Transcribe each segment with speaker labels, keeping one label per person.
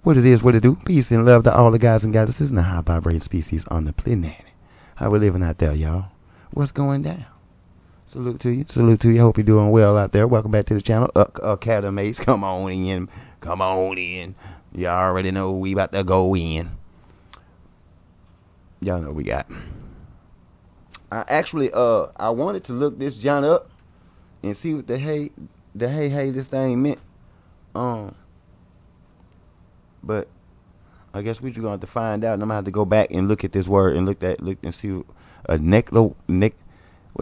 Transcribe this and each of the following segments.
Speaker 1: What it is, what it do. Peace and love to all the guys and goddesses and the high vibrating species on the planet. How we living out there, y'all? What's going down? Salute to you. Salute to you. Hope you're doing well out there. Welcome back to the channel. Academates, come on in. Come on in. Y'all already know we about to go in. Y'all know we got. I wanted to look this John up and see what the hey this thing meant. But I guess we just gonna have to find out, and I'm gonna have to go back and look at this word and look and see what's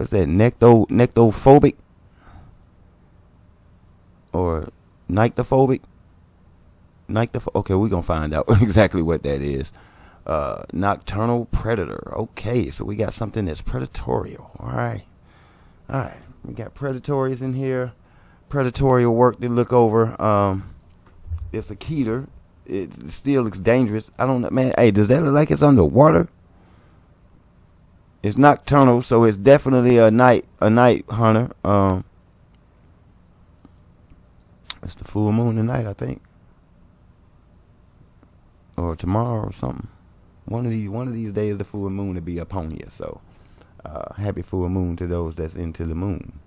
Speaker 1: that? Nyctophobic or nyctophobic? Okay, we're gonna find out exactly what that is. Nocturnal Predator. Okay, so we got something that's predatorial. All right. We got predatories in here. Predatorial work to look over. It's a keter. It still looks dangerous. I don't know, man. Hey, does that look like it's underwater? It's nocturnal, so it's definitely a night hunter. It's the full moon tonight, I think, or tomorrow or something. One of these days, the full moon will be upon you. So, happy full moon to those that's into the moon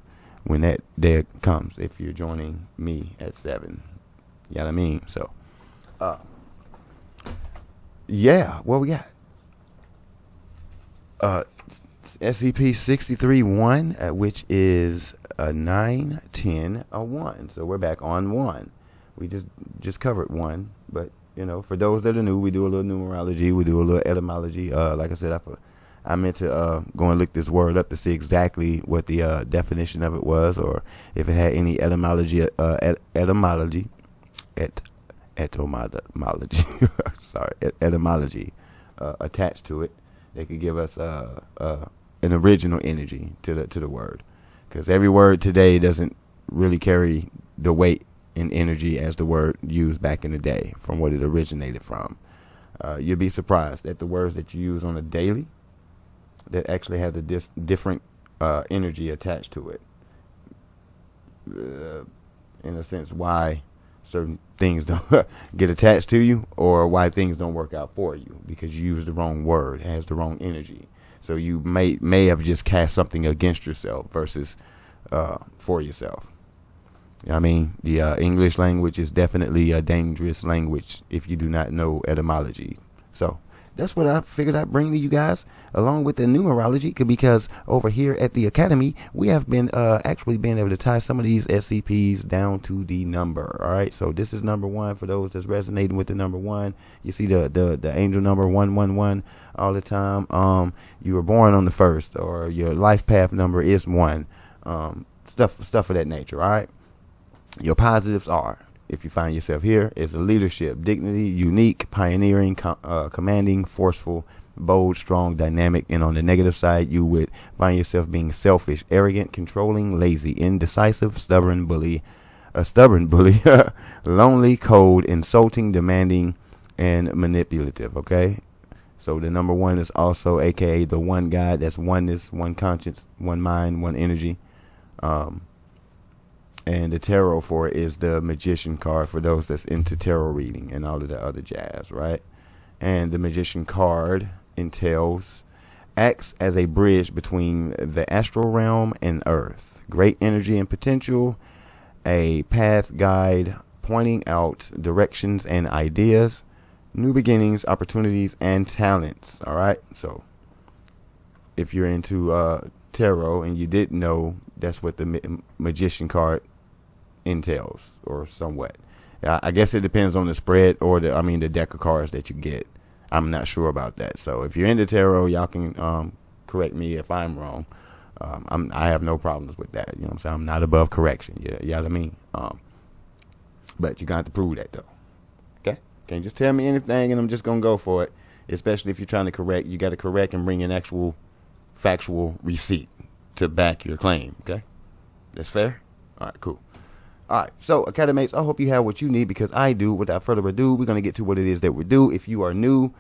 Speaker 1: when that day comes. If you're joining me at 7, you know what I mean. So. Yeah, what we got? SCP-631, which is a 9, 10, a 1. So we're back on 1. We just covered 1, but you know, for those that are new, we do a little numerology, we do a little etymology. Like I said, I meant to go and look this word up to see exactly what the definition of it was, or if it had any etymology attached to it. They could give us an original energy to the word, because every word today doesn't really carry the weight and energy as the word used back in the day from what it originated from. You'd be surprised at the words that you use on a daily that actually has a different energy attached to it. In a sense, why certain things don't get attached to you, or why things don't work out for you, because you use the wrong word, it has the wrong energy. So you may have just cast something against yourself versus for yourself. You know what I mean? The English language is definitely a dangerous language if you do not know etymology. So that's what I figured I'd bring to you guys, along with the numerology, because over here at the Academy, we have been actually been able to tie some of these SCPs down to the number. All right, so this is number 1 for those that's resonating with the number 1. You see the angel number 111 all the time. You were born on the 1st, or your life path number is 1. Stuff of that nature. All right. Your positives are, if you find yourself here, is a leadership, dignity, unique, pioneering, commanding, forceful, bold, strong, dynamic. And on the negative side, you would find yourself being selfish, arrogant, controlling, lazy, indecisive, stubborn bully, lonely, cold, insulting, demanding, and manipulative. Okay, so the number 1 is also aka the one God. That's oneness, one conscience, one mind, one energy. And the tarot for it is the Magician card for those that's into tarot reading and all of the other jazz, right? And the Magician card acts as a bridge between the astral realm and Earth. Great energy and potential, a path guide pointing out directions and ideas, new beginnings, opportunities, and talents. All right, so if you're into tarot and you didn't know, that's what the Magician card entails, or somewhat. I guess it depends on the spread, or the deck of cards that you get. I'm not sure about that. So if you're into tarot, y'all can correct me if I'm wrong. I have no problems with that. You know what I'm saying? I'm not above correction. You know what I mean? But you're gonna have to prove that though. Okay? Can't just tell me anything and I'm just gonna go for it. Especially if you're trying to correct, you got to correct and bring an actual factual receipt to back your claim. Okay? That's fair? All right, cool. All right, so Academates, I hope you have what you need, because I do. Without further ado, we're going to get to what it is that we do. If you are new,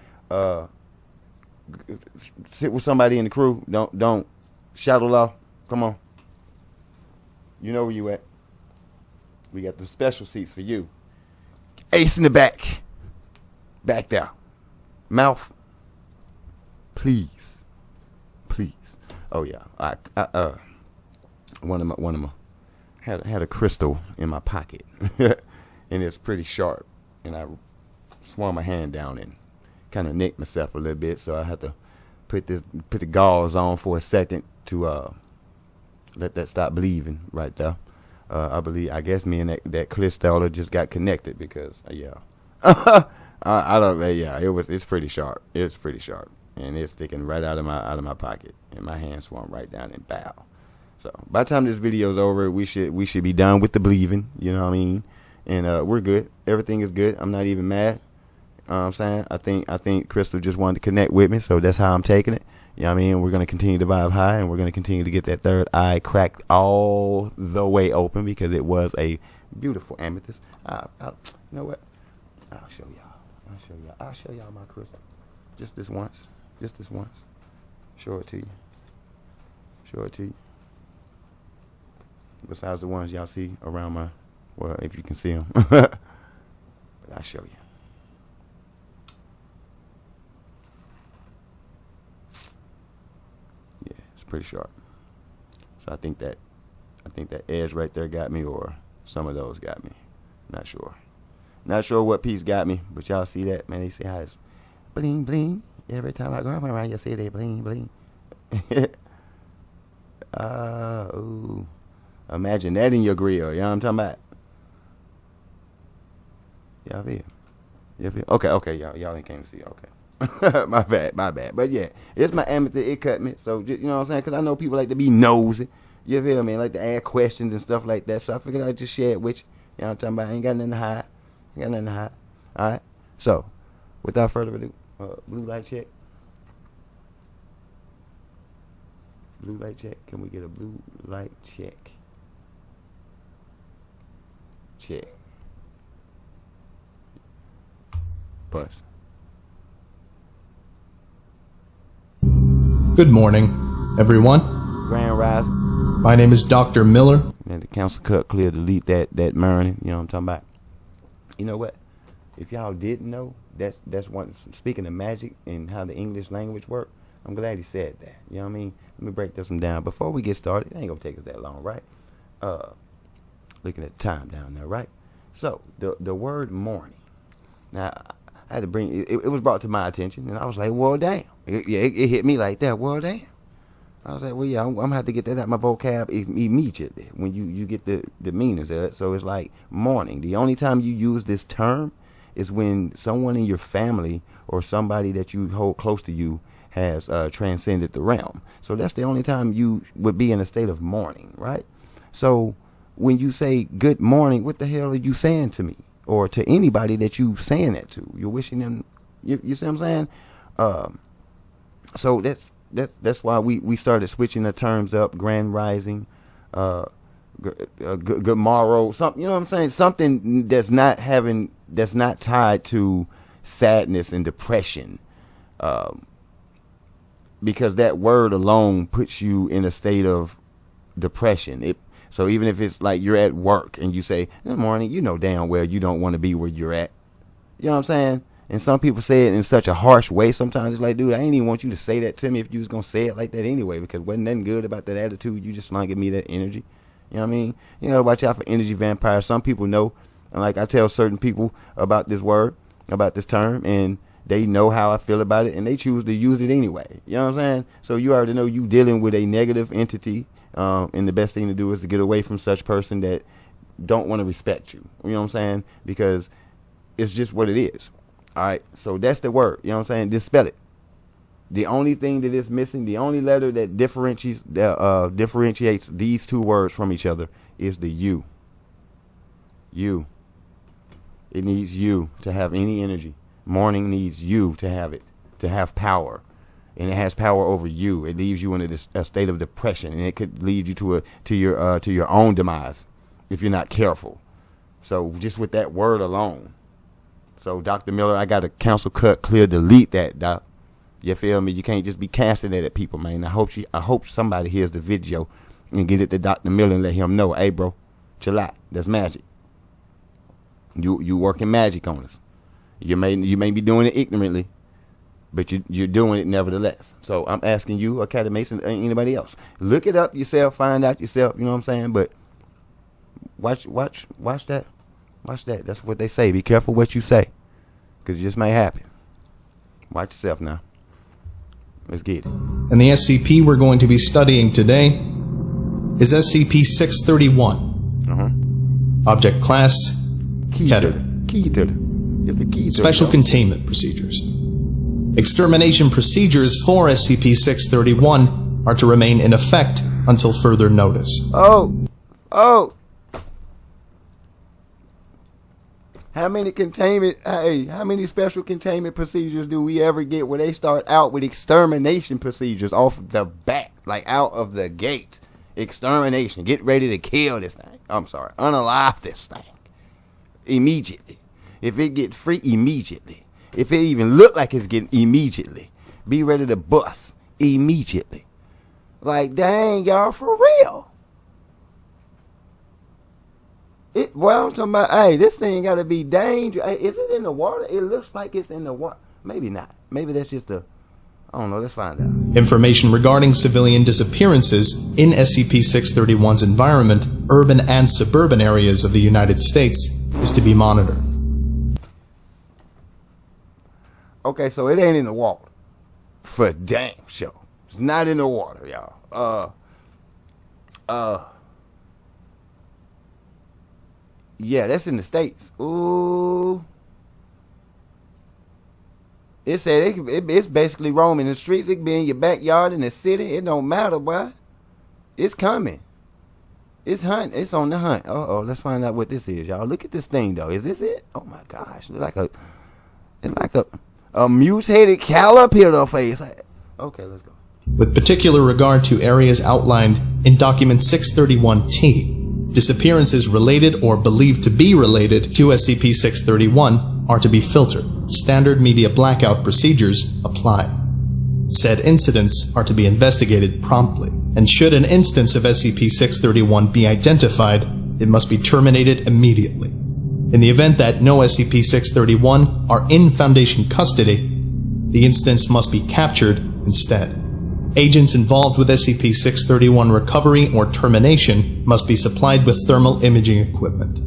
Speaker 1: sit with somebody in the crew. Don't shadow law. Come on. You know where you at. We got the special seats for you. Ace in the back. Back there. Mouth. Please. Oh yeah. One of my had a crystal in my pocket, and it's pretty sharp. And I swung my hand down and kind of nicked myself a little bit, so I had to put the gauze on for a second to let that stop bleeding right there. I guess me and that crystal just got connected because it's pretty sharp. It's pretty sharp, and it's sticking right out of my pocket, and my hand swung right down and bow. So by the time this video's over, we should be done with the bleeding. You know what I mean? And we're good. Everything is good. I'm not even mad. You know what I'm saying? I think Crystal just wanted to connect with me, so that's how I'm taking it. You know what I mean? We're going to continue to vibe high, and we're going to continue to get that third eye cracked all the way open because it was a beautiful amethyst. You know what? I'll show y'all my crystal. Just this once. Show it to you. Besides the ones y'all see around my, well, if you can see them. But I'll show you. Yeah, it's pretty sharp. So I think that edge right there got me, or some of those got me. Not sure. Not sure what piece got me, but y'all see that, man. You see how it's bling bling. Every time I go around, you see that bling bling. Ooh. Imagine that in your grill. You know what I'm talking about? Y'all feel? Okay, y'all ain't came to see. Okay. my bad. But yeah, it's my amethyst. It cut me. So, you know what I'm saying? Because I know people like to be nosy. You feel me? Like to ask questions and stuff like that. So I figured I'd just share it with you. You know what I'm talking about? I ain't got nothing to hide. All right? So, without further ado, blue light check. Blue light check. Can we get a blue light check? Check. Bust.
Speaker 2: Good morning, everyone.
Speaker 1: Grand Rising.
Speaker 2: My name is Dr. Miller.
Speaker 1: And the council cut clear, delete that Merlin. You know what I'm talking about? You know what? If y'all didn't know, that's one. Speaking of magic and how the English language work, I'm glad he said that. You know what I mean? Let me break this one down. Before we get started, it ain't gonna take us that long, right? Looking at the time down there, right? So the word morning. Now I had to bring it was brought to my attention, and I was like, well, damn. It hit me like that. Well, damn. I was like, well, yeah, I'm gonna have to get that out my vocab immediately when you get the meanings of it. So it's like morning. The only time you use this term is when someone in your family or somebody that you hold close to you has transcended the realm. So that's the only time you would be in a state of mourning, right? So when you say good morning, what the hell are you saying to me or to anybody that you saying that to? You're wishing them. You see what I'm saying? So that's why we started switching the terms up. Grand Rising, good morrow. Something, you know what I'm saying? Something that's not tied to sadness and depression. Because that word alone puts you in a state of depression. So even if it's like you're at work and you say, good morning, you know damn well you don't want to be where you're at. You know what I'm saying? And some people say it in such a harsh way. Sometimes it's like, dude, I ain't even want you to say that to me if you was going to say it like that anyway, because wasn't nothing good about that attitude. You just want to give me that energy. You know what I mean? You gotta watch out for energy vampires. Some people know, and like I tell certain people about this word, about this term, and they know how I feel about it, and they choose to use it anyway. You know what I'm saying? So you already know you dealing with a negative entity, and the best thing to do is to get away from such person that don't want to respect you. You know what I'm saying? Because it's just what it is. All right. So that's the word. You know what I'm saying? Just spell it. The only thing that is missing, the only letter that differentiates these two words from each other is the U. You. It needs you to have any energy. Morning needs you to have it, to have power. And it has power over you. It leaves you in a state of depression, and it could lead you to your own demise if you're not careful. So just with that word alone. So Dr. Miller, I got a council cut clear, delete that, Doc. You feel me? You can't just be casting that at people, man. I hope somebody hears the video and get it to Dr. Miller and let him know, hey, bro, chill out. That's magic. You working magic on us. You may be doing it ignorantly, but you're doing it nevertheless. So I'm asking you, academics, and anybody else, look it up yourself, find out yourself. You know what I'm saying? But watch that. Watch that. That's what they say. Be careful what you say, because it just may happen. Watch yourself now. Let's get it.
Speaker 2: And the SCP we're going to be studying today is SCP-631. Object Class Keter.
Speaker 1: It's the Keter.
Speaker 2: Special Containment Procedures. Extermination procedures for SCP-631 are to remain in effect until further notice.
Speaker 1: Oh. How many special containment procedures do we ever get where they start out with extermination procedures off the bat, like out of the gate? Extermination. Get ready to kill this thing. I'm sorry. Unalive this thing. Immediately. If it get free, immediately. If it even look like it's getting immediately. Be ready to bust immediately. Like, dang, y'all, for real. Well, I'm talking about, hey, this thing got to be dangerous. Hey, is it in the water? It looks like it's in the water. Maybe not. Maybe that's just I don't know. Let's find out.
Speaker 2: Information regarding civilian disappearances in SCP-631's environment, urban and suburban areas of the United States, is to be monitored.
Speaker 1: Okay, so it ain't in the water. For damn sure. It's not in the water, y'all. Yeah, that's in the States. Ooh. It said it's basically roaming the streets. It could be in your backyard in the city. It don't matter, boy. It's coming. It's hunting. It's on the hunt. Let's find out what this is, y'all. Look at this thing, though. Is this it? Oh my gosh. It's like a mutated caterpillar face. Okay, let's go.
Speaker 2: With particular regard to areas outlined in Document 631-T, disappearances related or believed to be related to SCP-631 are to be filtered. Standard media blackout procedures apply. Said incidents are to be investigated promptly, and should an instance of SCP-631 be identified, it must be terminated immediately. In the event that no SCP-631 are in Foundation custody, the instance must be captured instead. Agents involved with SCP-631 recovery or termination must be supplied with thermal imaging equipment.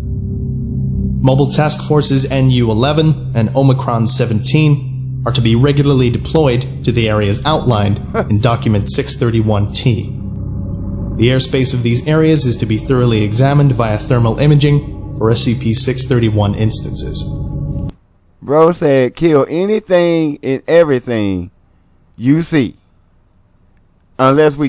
Speaker 2: Mobile Task Forces NU-11 and Omicron-17 are to be regularly deployed to the areas outlined in Document 631-T. The airspace of these areas is to be thoroughly examined via thermal imaging for SCP-631 instances.
Speaker 1: Bro said kill anything and everything you see. Unless we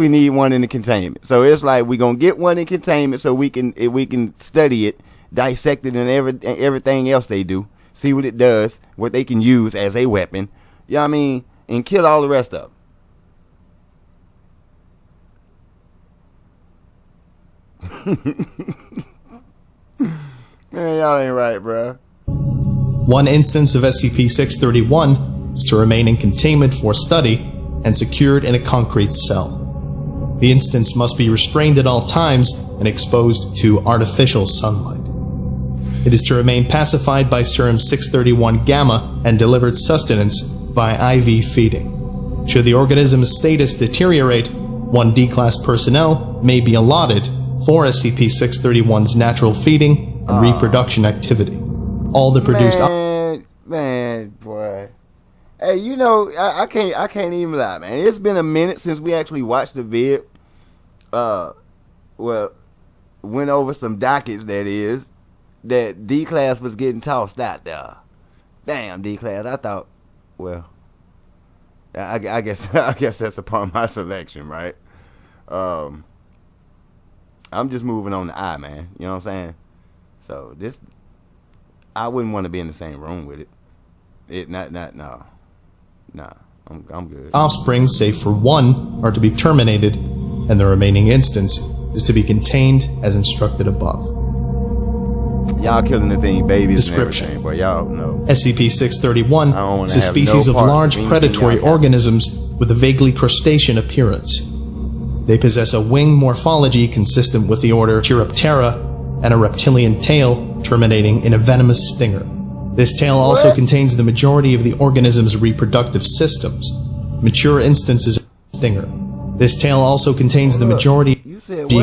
Speaker 1: need one in the containment. So it's like we're gonna get one in containment so we can study it, dissect it, and everything else they do, see what it does, what they can use as a weapon. You know what I mean? And kill all the rest of them. Man, y'all ain't right, bruh.
Speaker 2: One instance of SCP-631 is to remain in containment for study and secured in a concrete cell. The instance must be restrained at all times and exposed to artificial sunlight. It is to remain pacified by serum 631 gamma and delivered sustenance by IV feeding. Should the organism's status deteriorate, one D-Class personnel may be allotted for SCP-631's natural feeding and reproduction activity. All the produced...
Speaker 1: Man, boy. Hey, you know, I can't even lie, man. It's been a minute since we actually watched the vid. Well, went over some dockets, that D-Class was getting tossed out there. Damn, D-Class. I thought, well, I guess that's upon my selection, right? I'm just moving on the eye, man. You know what I'm saying? So I wouldn't want to be in the same room with it. No. Nah, I'm good.
Speaker 2: Offspring, save for one, are to be terminated, and the remaining instance is to be contained as instructed above.
Speaker 1: Y'all killing the thing, babies.
Speaker 2: Description.
Speaker 1: And everything, boy, y'all know.
Speaker 2: SCP-631 is a species of large predatory organisms with a vaguely crustacean appearance. They possess a wing morphology consistent with the order Chiroptera and a reptilian tail terminating in a venomous stinger. This tail also contains the majority of the organism's reproductive systems. Mature instances of stinger. This tail also contains the majority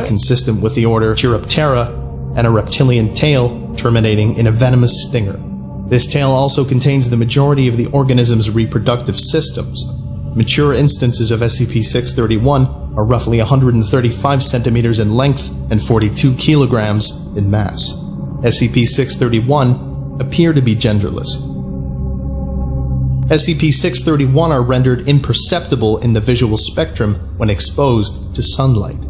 Speaker 2: consistent with the order Chiroptera and a reptilian tail terminating in a venomous stinger. This tail also contains the majority of the organism's reproductive systems. Mature instances of SCP-631 are roughly 135 centimeters in length and 42 kilograms in mass. SCP-631 appear to be genderless. SCP-631 are rendered imperceptible in the visual spectrum when exposed to sunlight.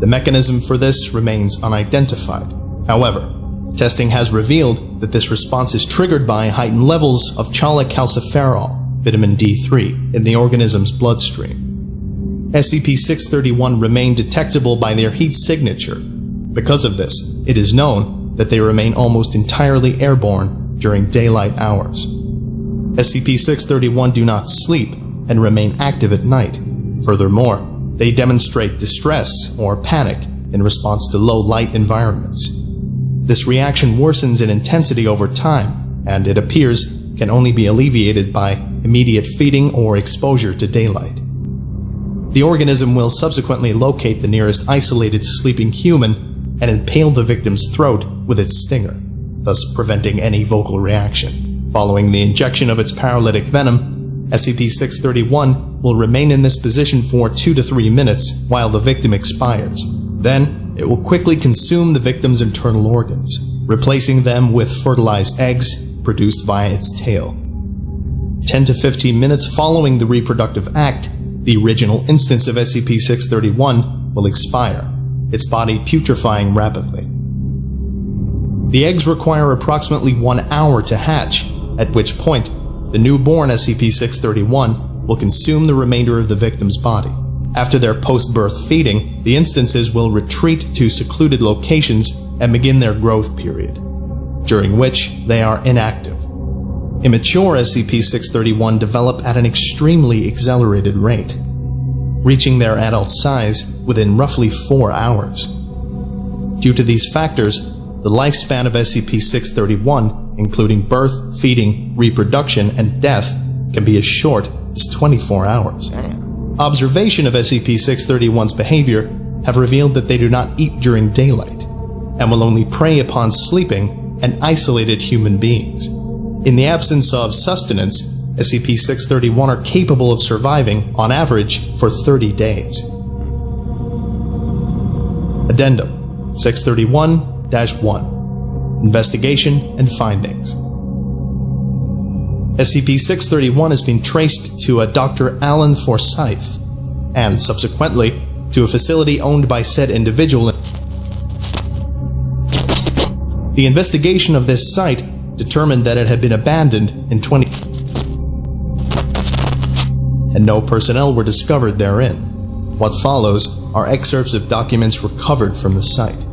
Speaker 2: The mechanism for this remains unidentified. However, testing has revealed that this response is triggered by heightened levels of cholecalciferol, vitamin D3, in the organism's bloodstream. SCP-631 remain detectable by their heat signature. Because of this, it is known that they remain almost entirely airborne during daylight hours. SCP-631 do not sleep and remain active at night. Furthermore, they demonstrate distress or panic in response to low light environments. This reaction worsens in intensity over time, and it appears can only be alleviated by immediate feeding or exposure to daylight. The organism will subsequently locate the nearest isolated sleeping human and impale the victim's throat with its stinger, thus preventing any vocal reaction. Following the injection of its paralytic venom, SCP-631 will remain in this position for 2 to 3 minutes while the victim expires. Then, it will quickly consume the victim's internal organs, replacing them with fertilized eggs produced via its tail. 10 to 15 minutes following the reproductive act, the original instance of SCP-631 will expire, its body putrefying rapidly. The eggs require approximately 1 hour to hatch, at which point, the newborn SCP-631 will consume the remainder of the victim's body. After their post-birth feeding, the instances will retreat to secluded locations and begin their growth period, during which they are inactive. Immature SCP-631 develop at an extremely accelerated rate, reaching their adult size within roughly 4 hours. Due to these factors, the lifespan of SCP-631, including birth, feeding, reproduction, and death, can be as short as 24 hours. Observation of SCP-631's behavior have revealed that they do not eat during daylight, and will only prey upon sleeping and isolated human beings. In the absence of sustenance, SCP-631 are capable of surviving, on average, for 30 days. Addendum 631-1 Investigation and Findings. SCP-631 has been traced to a Dr. Alan Forsyth, and subsequently to a facility owned by said individual. The investigation of this site determined that it had been abandoned in and no personnel were discovered therein. What follows are excerpts of documents recovered from the site.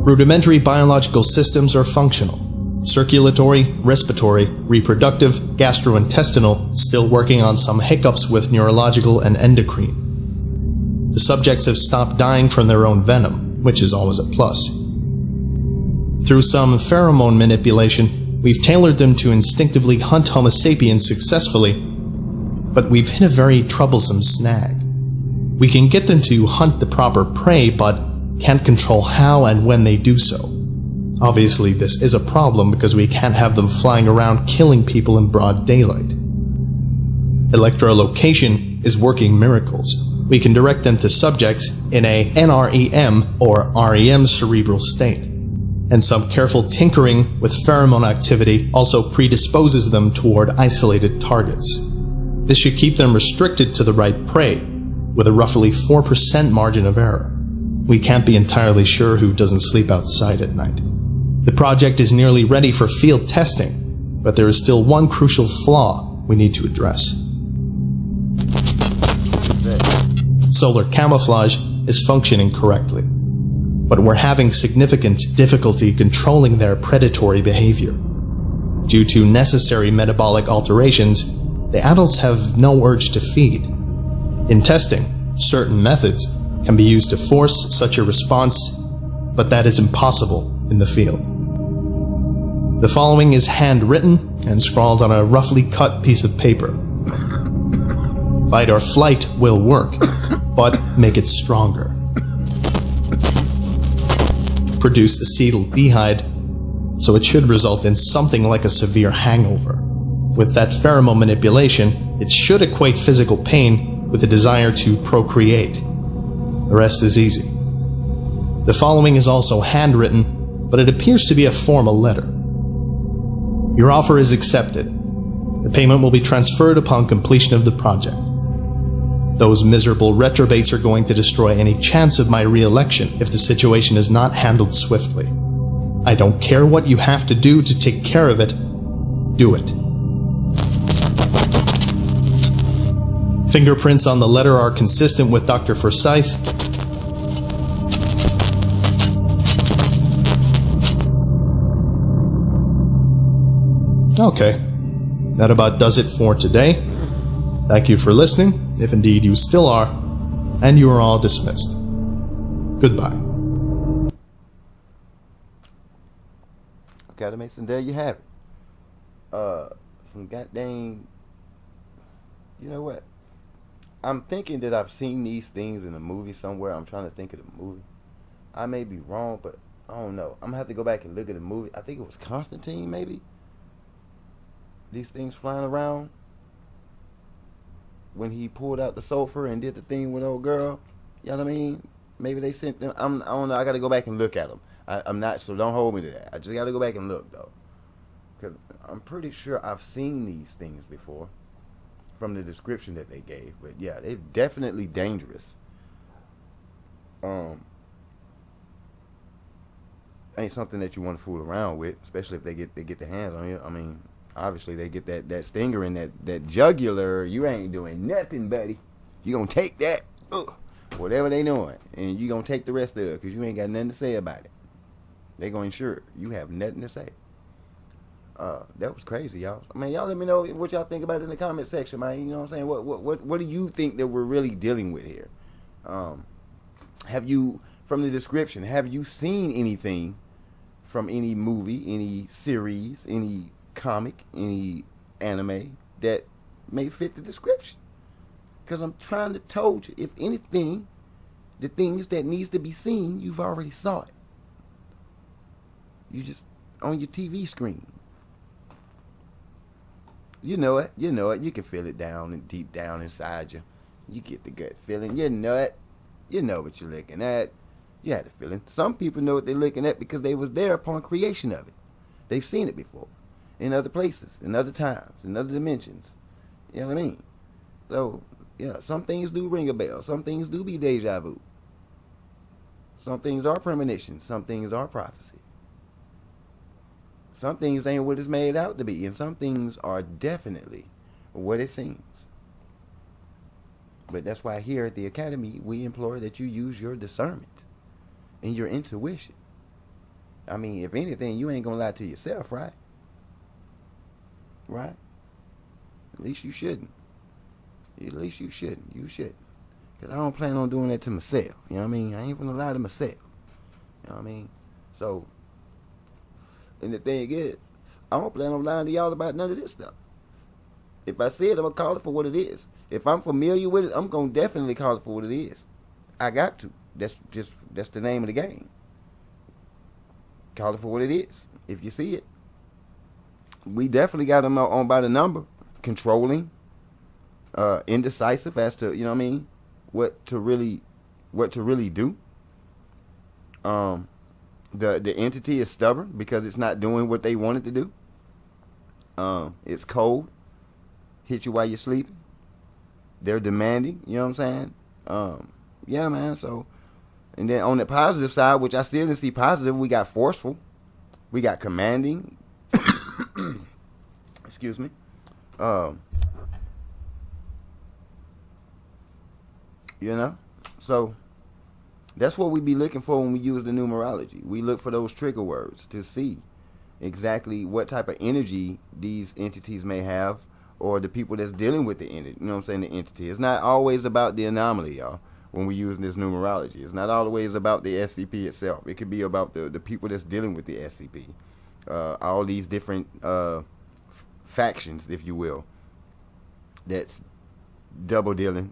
Speaker 2: Rudimentary biological systems are functional. Circulatory, respiratory, reproductive, gastrointestinal, still working on some hiccups with neurological and endocrine. The subjects have stopped dying from their own venom, which is always a plus. Through some pheromone manipulation, we've tailored them to instinctively hunt Homo sapiens successfully, but we've hit a very troublesome snag. We can get them to hunt the proper prey, but can't control how and when they do so. Obviously, this is a problem because we can't have them flying around killing people in broad daylight. Electrolocation is working miracles. We can direct them to subjects in a NREM or REM cerebral state, and some careful tinkering with pheromone activity also predisposes them toward isolated targets. This should keep them restricted to the right prey, with a roughly 4% margin of error. We can't be entirely sure who doesn't sleep outside at night. The project is nearly ready for field testing, but there is still one crucial flaw we need to address. Solar camouflage is functioning correctly, but we're having significant difficulty controlling their predatory behavior. Due to necessary metabolic alterations, the adults have no urge to feed. In testing, certain methods can be used to force such a response, but that is impossible in the field. The following is handwritten and scrawled on a roughly cut piece of paper. Fight or flight will work, but make it stronger. Produce acetaldehyde, so it should result in something like a severe hangover. With that pheromone manipulation, it should equate physical pain with a desire to procreate. The rest is easy. The following is also handwritten, but it appears to be a formal letter. Your offer is accepted. The payment will be transferred upon completion of the project. Those miserable retrobates are going to destroy any chance of my re-election if the situation is not handled swiftly. I don't care what you have to do to take care of it. Do it. Fingerprints on the letter are consistent with Dr. Forsyth. Okay, that about does it for today. Thank you for listening, if indeed you still are, and you are all dismissed. Goodbye.
Speaker 1: Okay, Mason, there you have it. Some goddamn. You know what? I'm thinking that I've seen these things in a movie somewhere. I'm trying to think of the movie. I may be wrong, but I don't know. I'm gonna have to go back and look at the movie. I think it was Constantine, maybe. These things flying around. When he pulled out the sulfur and did the thing with old girl, you know what I mean? Maybe they sent them. I don't know. I got to go back and look at them. I'm not, so don't hold me to that. I just got to go back and look, though. Because I'm pretty sure I've seen these things before from the description that they gave. But yeah, they're definitely dangerous. Ain't something that you want to fool around with, especially if they get their hands on you. I mean, obviously they get that stinger in that jugular. You ain't doing nothing, buddy. You gonna take that, whatever they doing, and you gonna take the rest of it because you ain't got nothing to say about it. They gonna ensure you have nothing to say. That was crazy, y'all. I mean, y'all let me know what y'all think about it in the comment section, man. You know what I'm saying? What do you think that we're really dealing with here? Have you, from the description, have you seen anything from any movie, any series, any comic, any anime that may fit the description? Because I'm trying to told you, if anything, the things that needs to be seen, you've already saw it. You just on your TV screen. You know it. You can feel it down and deep down inside you. You get the gut feeling. You know it. You know what you're looking at. You had the feeling. Some people know what they're looking at because they was there upon creation of it. They've seen it before. In other places, in other times, in other dimensions. You know what I mean? So, yeah, some things do ring a bell. Some things do be deja vu. Some things are premonition. Some things are prophecy. Some things ain't what it's made out to be. And some things are definitely what it seems. But that's why here at the Academy, we implore that you use your discernment and your intuition. I mean, if anything, you ain't gonna lie to yourself, right? Right? At least you shouldn't. At least you shouldn't. You shouldn't. Because I don't plan on doing that to myself. You know what I mean? I ain't gonna lie to myself. You know what I mean? So, and the thing is, I don't plan on lying to y'all about none of this stuff. If I see it, I'm gonna call it for what it is. If I'm familiar with it, I'm gonna definitely call it for what it is. I got to. That's the name of the game. Call it for what it is. If you see it. We definitely got them on by the number. Controlling. Indecisive as to, you know what I mean, what to really do. The entity is stubborn because it's not doing what they wanted to do. It's cold. Hit you while you're sleeping. They're demanding, you know what I'm saying? Yeah, man, so. And then on the positive side, which I still didn't see positive, we got forceful. We got commanding. Excuse me. You know? So, that's what we be looking for when we use the numerology. We look for those trigger words to see exactly what type of energy these entities may have, or the people that's dealing with the entity. You know what I'm saying? The entity. It's not always about the anomaly, y'all, when we use this numerology. It's not always about the SCP itself. It could be about the people that's dealing with the SCP. all these different factions, if you will, that's double dealing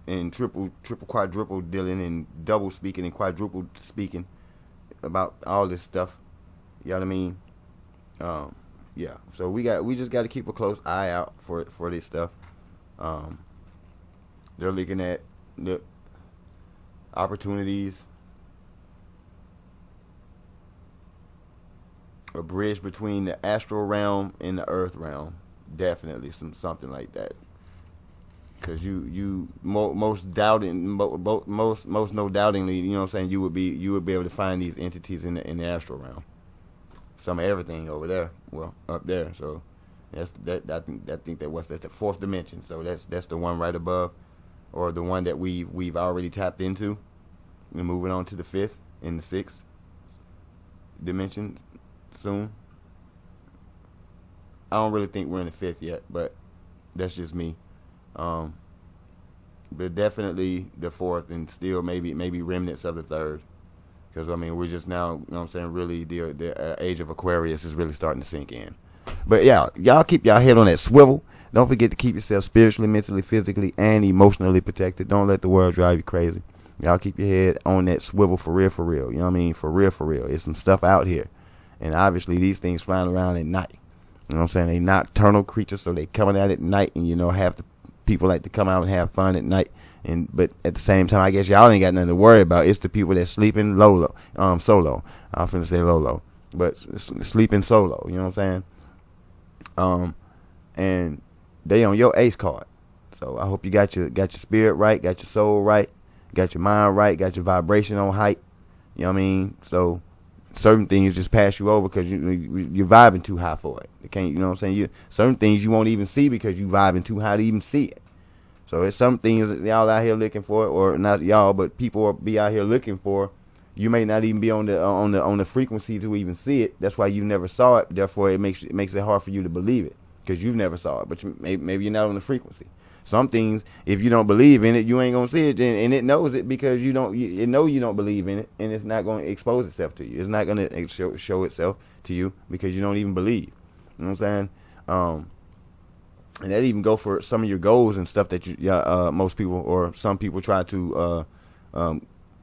Speaker 1: and triple, quadruple dealing and double speaking and quadruple speaking about all this stuff. You know what I mean? Yeah. So we just got to keep a close eye out for this stuff. They're looking at the opportunities, a bridge between the astral realm and the earth realm. Definitely something like that. Because most no doubtingly, you know what I'm saying, you would be able to find these entities in the astral realm. Some of everything over there, well, up there. So that's that. I think that's the fourth dimension. So that's the one right above, or the one that we've already tapped into. We're moving on to the fifth and the sixth dimension soon. I don't really think we're in the fifth yet, but that's just me. But definitely the fourth, and still maybe remnants of the third. Because, I mean, we're just now, you know what I'm saying, really the age of Aquarius is really starting to sink in. But, yeah, y'all keep y'all head on that swivel. Don't forget to keep yourself spiritually, mentally, physically, and emotionally protected. Don't let the world drive you crazy. Y'all keep your head on that swivel for real. You know what I mean? For real. There's some stuff out here. And, obviously, these things flying around at night. You know what I'm saying? They nocturnal creatures, so they coming out at night. And, you know, half the people like to come out and have fun at night. But at the same time, I guess y'all ain't got nothing to worry about. It's the people that sleeping solo. I'm finna say Lolo, but sleeping solo. You know what I'm saying? And they on your ace card. So I hope you got your spirit right, got your soul right, got your mind right, got your vibration on height. You know what I mean? So certain things just pass you over because you're vibing too high for it. You can't. You know what I'm saying? Certain things you won't even see because you vibing too high to even see it. So it's some things that y'all out here looking for, or not y'all, but people will be out here looking for. You may not even be on the frequency to even see it. That's why you never saw it. Therefore, it makes it hard for you to believe it because you've never saw it. But maybe you're not on the frequency. Some things, if you don't believe in it, you ain't gonna see it, and it knows it because you don't believe in it, and it's not gonna expose itself to you. It's not gonna show itself to you because you don't even believe. You know what I'm saying? And that even go for some of your goals and stuff that most people or some people try to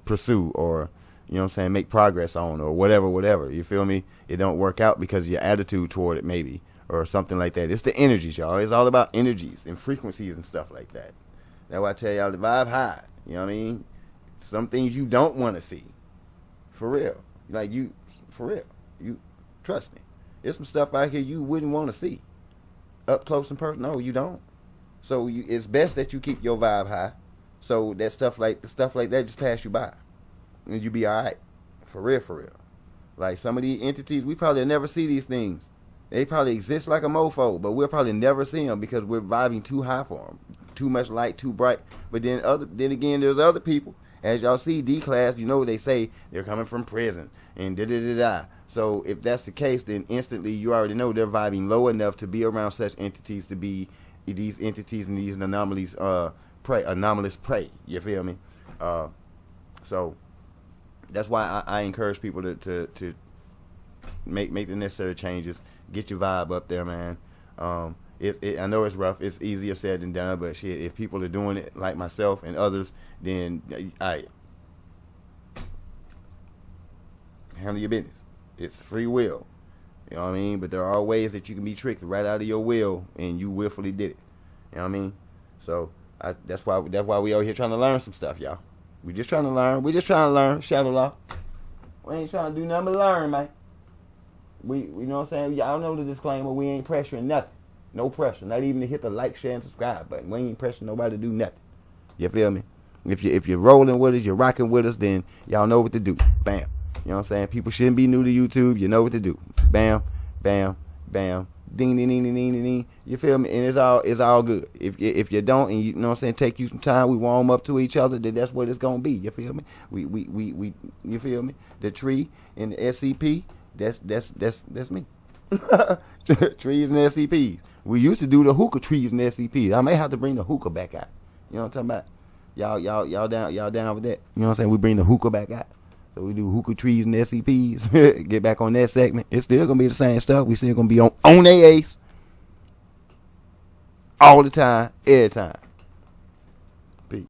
Speaker 1: pursue, or you know what I'm saying, make progress on, or whatever. You feel me? It don't work out because of your attitude toward it, maybe, or something like that. It's the energies, y'all. It's all about energies and frequencies and stuff like that. That's why I tell y'all to vibe high. You know what I mean? Some things you don't want to see. For real. For real. You trust me. There's some stuff out here you wouldn't want to see. Up close and personal. No, you don't. So it's best that you keep your vibe high. So that stuff like that just pass you by. And you be alright. For real. Like some of these entities, we probably never see these things. They probably exist like a mofo, but we'll probably never see them because we're vibing too high for them. Too much light, too bright. But then again, there's other people. As y'all see, D-class, you know they say they're coming from prison and da-da-da-da. So if that's the case, then instantly you already know they're vibing low enough to be around such entities, to be these entities and these anomalous prey. You feel me? So that's why I encourage people to make the necessary changes. Get your vibe up there, man. I know it's rough. It's easier said than done, but shit, if people are doing it like myself and others, then handle your business. It's free will. You know what I mean? But there are ways that you can be tricked right out of your will, and you willfully did it. You know what I mean? So that's why we out here trying to learn some stuff, y'all. We just trying to learn. Shadow law. We ain't trying to do nothing but learn, man. We you know what I'm saying? Y'all know the disclaimer. We ain't pressuring nothing. No pressure. Not even to hit the like, share, and subscribe button. We ain't pressuring nobody to do nothing. You feel me? If you're rolling with us, you're rocking with us, then y'all know what to do. Bam. You know what I'm saying? People shouldn't be new to YouTube. You know what to do. Bam, bam, bam. Ding, ding, ding, ding, ding, ding. You feel me? And it's all good. If you don't, and you know what I'm saying, take you some time, we warm up to each other, then that's what it's gonna be. You feel me? We you feel me? The tree and the SCP, that's me. Trees and SCPs. We used to do the hookah trees and SCPs. I may have to bring the hookah back out. You know what I'm talking about? Y'all down with that? You know what I'm saying? We bring the hookah back out. So we do hookah trees and SCPs. Get back on that segment. It's still gonna be the same stuff. We still gonna be on their ace all the time, every time.